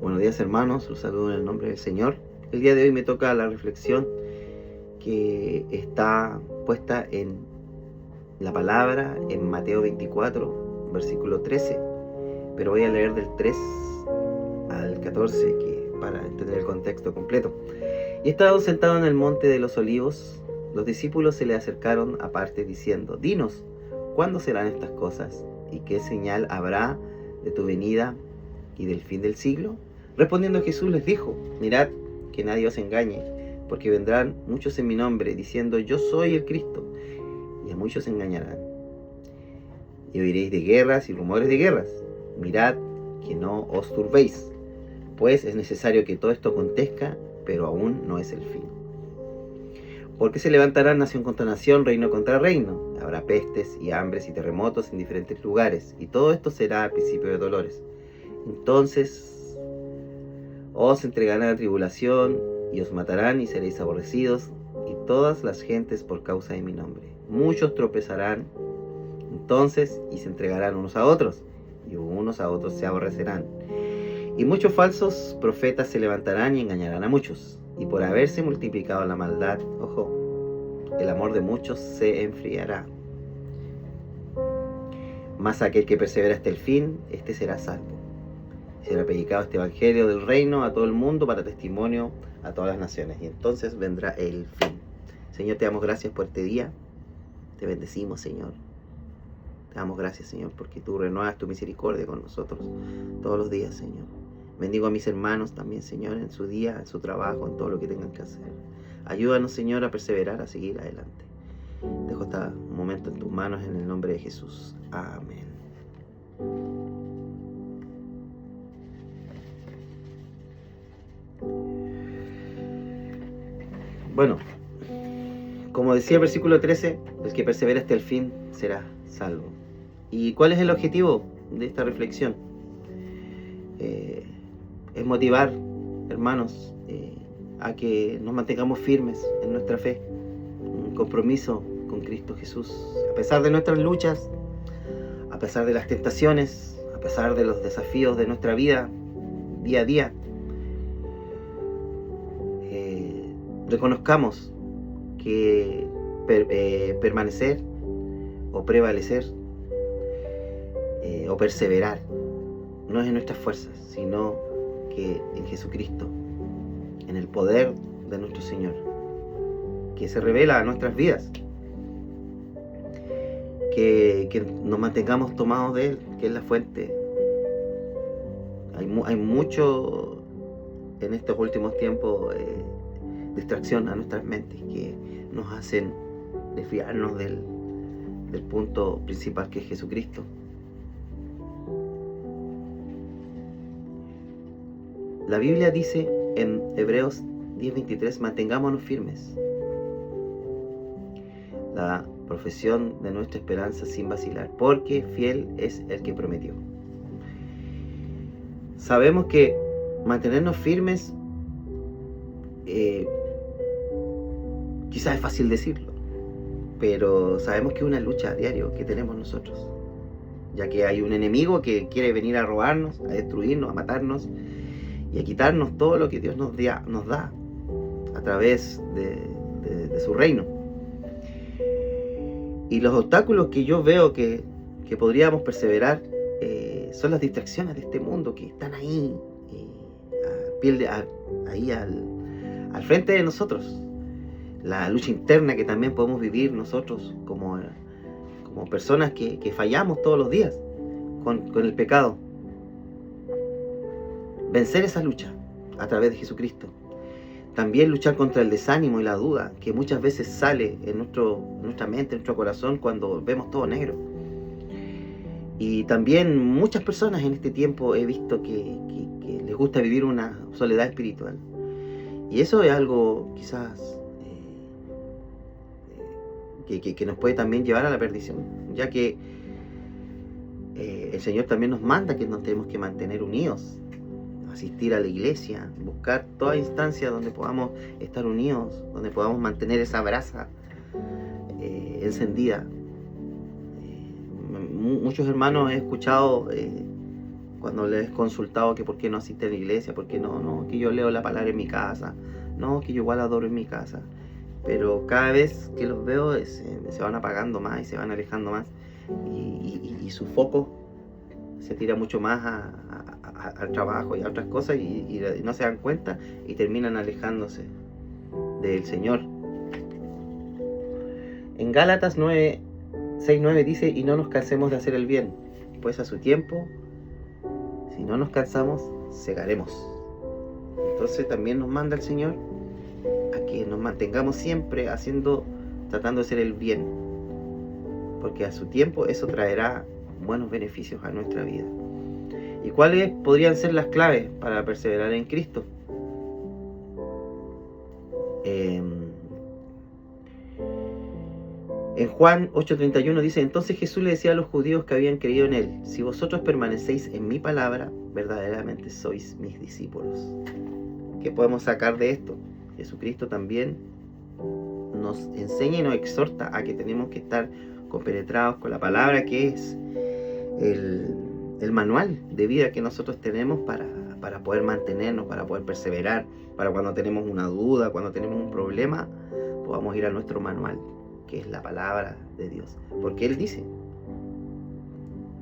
Buenos días, hermanos, los saludo en el nombre del Señor. El día de hoy me toca la reflexión que está puesta en la palabra en Mateo 24, versículo 13, pero voy a leer del 3 al 14 para entender el contexto completo. Y estando sentado en el monte de los olivos, los discípulos se le acercaron aparte diciendo: Dinos, ¿cuándo serán estas cosas? ¿Y qué señal habrá de tu venida y del fin del siglo? Respondiendo Jesús les dijo: Mirad que nadie os engañe, porque vendrán muchos en mi nombre, diciendo: Yo soy el Cristo, y a muchos engañarán. Y oiréis de guerras y rumores de guerras. Mirad que no os turbéis, pues es necesario que todo esto acontezca, pero aún no es el fin. Porque se levantará nación contra nación, reino contra reino. Habrá pestes y hambres y terremotos en diferentes lugares, y todo esto será al principio de dolores. Entonces os entregarán a la tribulación, y os matarán, y seréis aborrecidos, y todas las gentes por causa de mi nombre. Muchos tropezarán entonces, y se entregarán unos a otros, y unos a otros se aborrecerán. Y muchos falsos profetas se levantarán y engañarán a muchos. Y por haberse multiplicado la maldad, el amor de muchos se enfriará. Mas aquel que persevera hasta el fin, este será salvo. Será predicado este evangelio del reino a todo el mundo para testimonio a todas las naciones. Y entonces vendrá el fin. Señor, te damos gracias por este día. Te bendecimos, Señor. Te damos gracias, Señor, porque tú renuevas tu misericordia con nosotros todos los días, Señor. Bendigo a mis hermanos también, Señor, en su día, en su trabajo, en todo lo que tengan que hacer. Ayúdanos, Señor, a perseverar, a seguir adelante. Dejo este momento en tus manos en el nombre de Jesús. Amén. Bueno, como decía el versículo 13, el que persevera hasta el fin será salvo. ¿Y cuál es el objetivo de esta reflexión? Es motivar, hermanos, a que nos mantengamos firmes en nuestra fe, un compromiso con Cristo Jesús. A pesar de nuestras luchas, a pesar de las tentaciones, a pesar de los desafíos de nuestra vida, día a día, reconozcamos que permanecer o prevalecer o perseverar no es en nuestras fuerzas, sino que en Jesucristo, en el poder de nuestro Señor, que se revela a nuestras vidas, que nos mantengamos tomados de Él, que es la fuente. Hay mucho en estos últimos tiempos distracción a nuestras mentes que nos hacen desviarnos del punto principal, que es Jesucristo. La Biblia dice en Hebreos 10:23: mantengámonos firmes la profesión de nuestra esperanza sin vacilar, porque fiel es el que prometió. Sabemos que mantenernos firmes quizás es fácil decirlo, pero sabemos que es una lucha a diario que tenemos nosotros, ya que hay un enemigo que quiere venir a robarnos, a destruirnos, a matarnos y a quitarnos todo lo que Dios nos da a través de su reino. Y los obstáculos que yo veo que podríamos perseverar son las distracciones de este mundo que están ahí, al frente de nosotros. La lucha interna que también podemos vivir nosotros como personas que fallamos todos los días con el pecado. Vencer esa lucha a través de Jesucristo. También luchar contra el desánimo y la duda que muchas veces sale en nuestra mente, en nuestro corazón, cuando vemos todo negro. Y también muchas personas en este tiempo he visto que les gusta vivir una soledad espiritual. Y eso es algo quizás que nos puede también llevar a la perdición, ya que el Señor también nos manda que nos tenemos que mantener unidos, asistir a la iglesia, buscar toda instancia donde podamos estar unidos, donde podamos mantener esa brasa encendida. Muchos hermanos he escuchado cuando le he consultado que por qué no asiste a la iglesia, por qué no, que yo leo la palabra en mi casa, no, que yo igual adoro en mi casa. Pero cada vez que los veo se van apagando más y se van alejando más, y su foco se tira mucho más al trabajo y a otras cosas, y no se dan cuenta y terminan alejándose del Señor. En Gálatas 6:9 dice: y no nos cansemos de hacer el bien, pues a su tiempo, si no nos cansamos, segaremos. Entonces también nos manda el Señor a que nos mantengamos siempre tratando de hacer el bien, porque a su tiempo eso traerá buenos beneficios a nuestra vida. ¿Y cuáles podrían ser las claves para perseverar en Cristo? En Juan 8:31 dice: entonces Jesús le decía a los judíos que habían creído en él: si vosotros permanecéis en mi palabra, verdaderamente sois mis discípulos. ¿Qué podemos sacar de esto? Jesucristo también nos enseña y nos exhorta a que tenemos que estar compenetrados con la palabra, que es el manual de vida que nosotros tenemos para poder mantenernos, para poder perseverar, para cuando tenemos una duda, cuando tenemos un problema, podamos ir a nuestro manual, que es la palabra de Dios. Porque Él dice,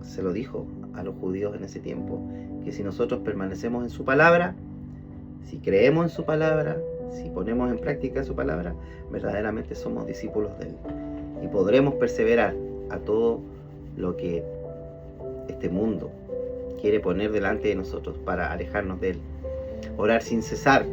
se lo dijo a los judíos en ese tiempo, que si nosotros permanecemos en su palabra, si creemos en su palabra, si ponemos en práctica su palabra, verdaderamente somos discípulos de Él. Y podremos perseverar a todo lo que este mundo quiere poner delante de nosotros para alejarnos de Él. Orar sin cesar,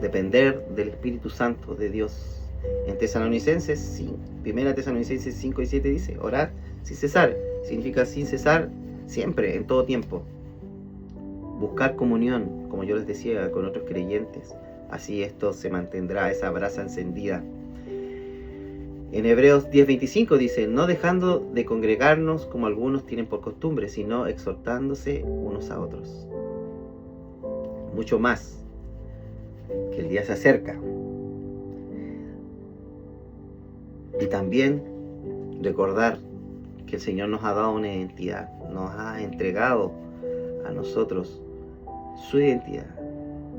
depender del Espíritu Santo de Dios. En Tesalonicenses, 1 Tesalonicenses 5 y 7 dice: orar sin cesar, significa sin cesar siempre, en todo tiempo. Buscar comunión, como yo les decía, con otros creyentes, así esto se mantendrá, esa brasa encendida. En Hebreos 10:25 dice: no dejando de congregarnos como algunos tienen por costumbre, sino exhortándose unos a otros. Mucho más, que el día se acerca. Y también recordar que el Señor nos ha dado una identidad, nos ha entregado a nosotros su identidad.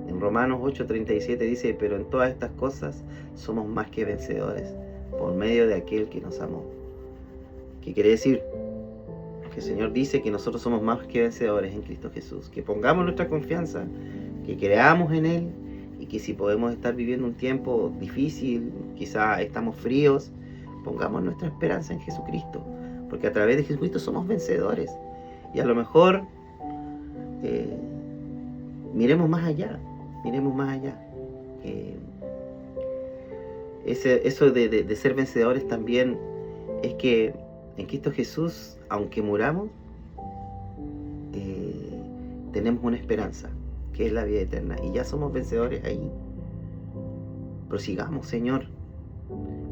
En Romanos 8:37 dice: pero en todas estas cosas somos más que vencedores por medio de aquel que nos amó. ¿Qué quiere decir? Que el Señor dice que nosotros somos más que vencedores en Cristo Jesús, que pongamos nuestra confianza, que creamos en Él, y que si podemos estar viviendo un tiempo difícil, quizá estamos fríos, pongamos nuestra esperanza en Jesucristo, porque a través de Jesucristo somos vencedores. Y a lo mejor miremos más allá. Eso de ser vencedores también es que en Cristo Jesús, aunque muramos, tenemos una esperanza, que es la vida eterna, y ya somos vencedores ahí. Prosigamos,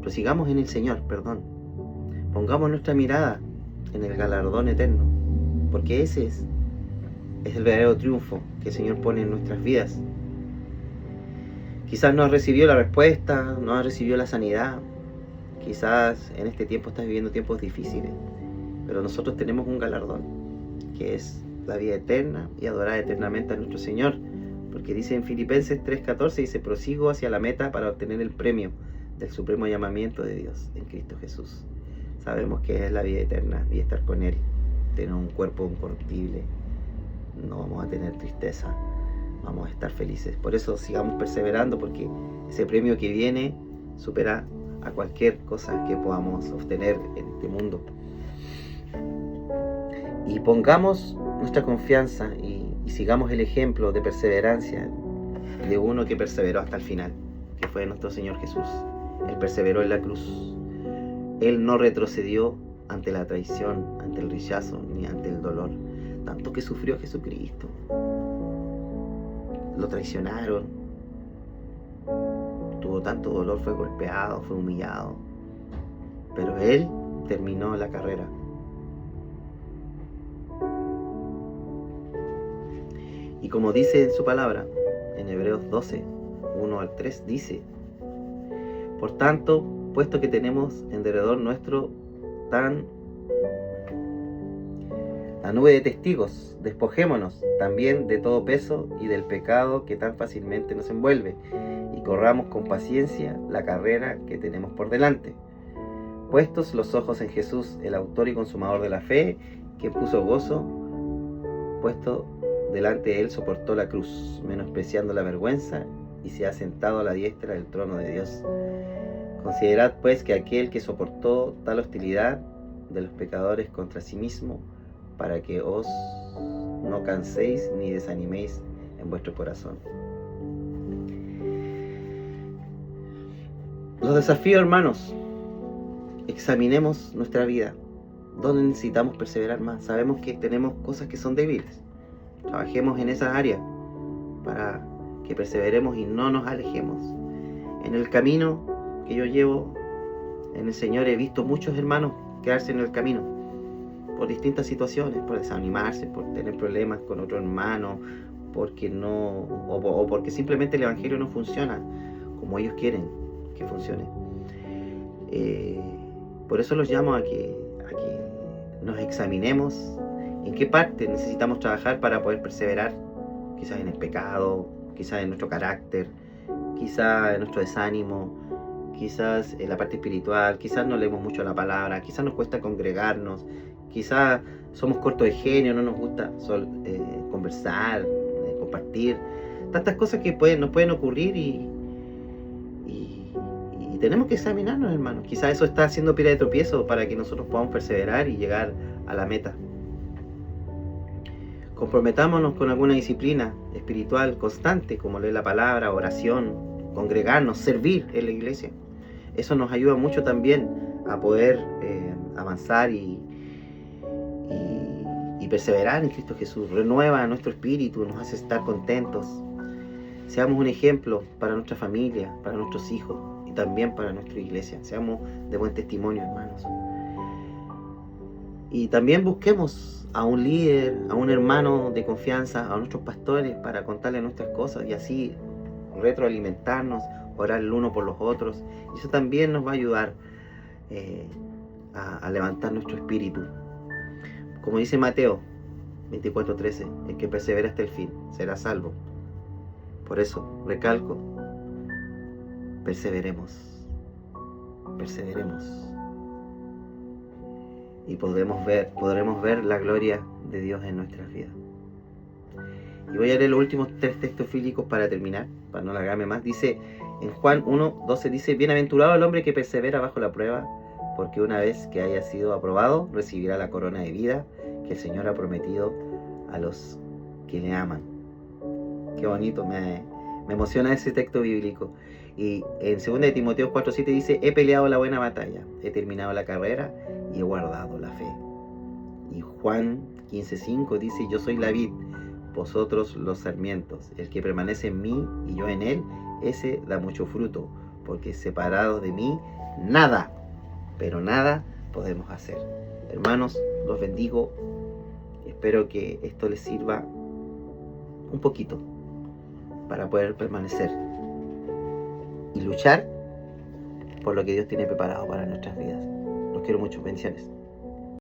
prosigamos en el Señor, pongamos nuestra mirada en el galardón eterno, porque ese es el verdadero triunfo que el Señor pone en nuestras vidas. Quizás no has recibido la respuesta, no has recibido la sanidad, quizás en este tiempo estás viviendo tiempos difíciles, pero nosotros tenemos un galardón, que es la vida eterna y adorar eternamente a nuestro Señor, porque dice en Filipenses 3:14, dice: prosigo hacia la meta para obtener el premio del supremo llamamiento de Dios en Cristo Jesús. Sabemos que es la vida eterna y estar con Él, tener un cuerpo incorruptible, no vamos a tener tristeza, vamos a estar felices. Por eso sigamos perseverando, porque ese premio que viene supera a cualquier cosa que podamos obtener en este mundo. Y pongamos nuestra confianza y sigamos el ejemplo de perseverancia de uno que perseveró hasta el final, que fue nuestro Señor Jesús. Él perseveró en la cruz. Él no retrocedió ante la traición, ante el rechazo, ni ante el dolor. Tanto que sufrió Jesucristo. Lo traicionaron. Tuvo tanto dolor, fue golpeado, fue humillado. Pero Él terminó la carrera. Y como dice en su palabra, en Hebreos 12:1-3, dice: por tanto, puesto que tenemos en derredor nuestro tan la nube de testigos, despojémonos también de todo peso y del pecado que tan fácilmente nos envuelve, y corramos con paciencia la carrera que tenemos por delante. Puestos los ojos en Jesús, el autor y consumador de la fe, que puso gozo, puesto delante de él, soportó la cruz, menospreciando la vergüenza, y se ha sentado a la diestra del trono de Dios. Considerad pues que aquel que soportó tal hostilidad de los pecadores contra sí mismo, para que os no canséis ni desaniméis en vuestro corazón. Los desafíos, hermanos: examinemos nuestra vida. ¿Dónde necesitamos perseverar más? Sabemos que tenemos cosas que son débiles. Trabajemos en esa área para que perseveremos y no nos alejemos. En el camino que yo llevo en el Señor he visto muchos hermanos quedarse en el camino por distintas situaciones, por desanimarse, por tener problemas con otro hermano, porque no, o porque simplemente el evangelio no funciona como ellos quieren que funcione. Por eso los llamo a que nos examinemos en qué parte necesitamos trabajar para poder perseverar, quizás en el pecado, quizás en nuestro carácter, quizás en nuestro desánimo, quizás en la parte espiritual, quizás no leemos mucho la palabra, quizás nos cuesta congregarnos, quizás somos cortos de genio, no nos gusta conversar, compartir, tantas cosas que nos pueden ocurrir y tenemos que examinarnos, hermanos. Quizás eso está haciendo piedra de tropiezo para que nosotros podamos perseverar y llegar a la meta. Comprometámonos con alguna disciplina espiritual constante, como leer la palabra, oración, congregarnos, servir en la iglesia. Eso nos ayuda mucho también a poder avanzar y perseverar en Cristo Jesús. Renueva nuestro espíritu, nos hace estar contentos. Seamos un ejemplo para nuestra familia, para nuestros hijos y también para nuestra iglesia. Seamos de buen testimonio, hermanos. Y también busquemos a un líder, a un hermano de confianza, a nuestros pastores, para contarles nuestras cosas y así retroalimentarnos, orar el uno por los otros. Y eso también nos va a ayudar a levantar nuestro espíritu. Como dice Mateo 24:13, el que persevera hasta el fin será salvo. Por eso, recalco, perseveremos. Y podremos ver la gloria de Dios en nuestras vidas. Y voy a leer los últimos 3 textos bíblicos para terminar, para no alargarme más. Dice, en Juan 1:12 dice, bienaventurado el hombre que persevera bajo la prueba, porque una vez que haya sido aprobado, recibirá la corona de vida que el Señor ha prometido a los que le aman. Qué bonito, me emociona ese texto bíblico. Y en 2 de Timoteo 4:7 dice, he peleado la buena batalla, he terminado la carrera y he guardado la fe. Y Juan 15:5 dice, yo soy la vid, vosotros los sarmientos. El que permanece en mí y yo en él, ese da mucho fruto, porque separados de mí, nada, pero nada podemos hacer. Hermanos, los bendigo. Espero que esto les sirva un poquito para poder permanecer y luchar por lo que Dios tiene preparado para nuestras vidas. Los quiero mucho. Bendiciones.